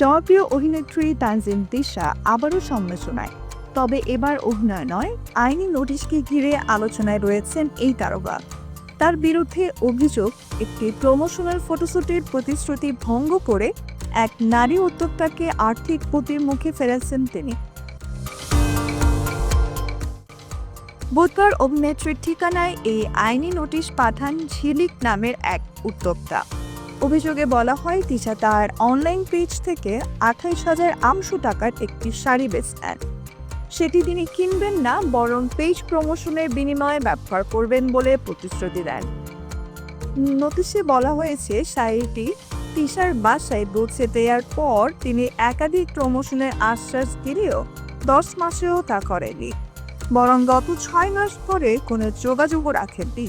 জনপ্রিয় অভিনেত্রী তানজিন তিশা আবারও সমালোচনায়। তবে এবার অভিনয় নয়, আইনি নোটিশকে ঘিরে আলোচনায় রয়েছেন এই তারকা। তার বিরুদ্ধে অভিযোগ, একটি প্রমোশনাল ফটোশ্যুটের প্রতিশ্রুতি ভঙ্গ করে এক নারী উদ্যোক্তাকে আর্থিক ক্ষতির মুখে ফেলেছেন তিনি। বুধবার অভিনেত্রীর ঠিকানায় এই আইনি নোটিশ পাঠান ঝিলিক নামের এক উদ্যোক্তা। অভিযোগে বলা হয়, তিশা তার অনলাইন পেজ থেকে 28,800 টাকার একটি শাড়ি বেচে নেন। সেটি তিনি কিনবেন না, বরং পেজ প্রমোশনের বিনিময়ে ব্যবহার করবেন বলে প্রতিশ্রুতি দেন। নোটিশে বলা হয়েছে, শাড়িটি তিশার বাসায় পৌঁছে দেওয়ার পর তিনি একাধিক প্রমোশনের আশ্বাস দিলেও 10 মাসেও তা করেনি, বরং গত 6 মাস পরে কোনো যোগাযোগও রাখেননি।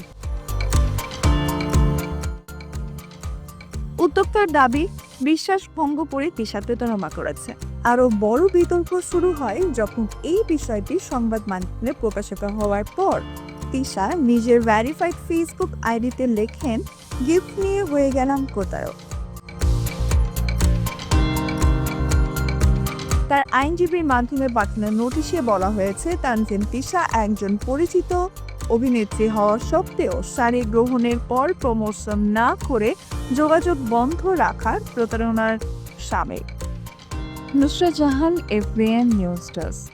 উদ্যোক্তার দাবি, বিশ্বাস ভঙ্গ করে তিশা প্রতারণা করেছে। আরও বড় বিতর্ক শুরু হয় যখন এই বিষয়টি সংবাদ মাধ্যমে প্রকাশিত হওয়ার পর তিশা নিজের ভেরিফাইড ফেসবুক আইডিতে লেখেন, গিফট নিয়ে হয়ে গেলাম প্রতারক। তার আইনজীবীর মাধ্যমে পাঠানো নোটিশে বলা হয়েছে, তানজিন তিশা একজন পরিচিত অভিনেত্রী হওয়া সত্ত্বেও শাড়ি গ্রহণের পর প্রমোশন না করে যোগাযোগ বন্ধ রাখার প্রতারণার সামিল। Nusrat Jahan, এফবিএন news desk.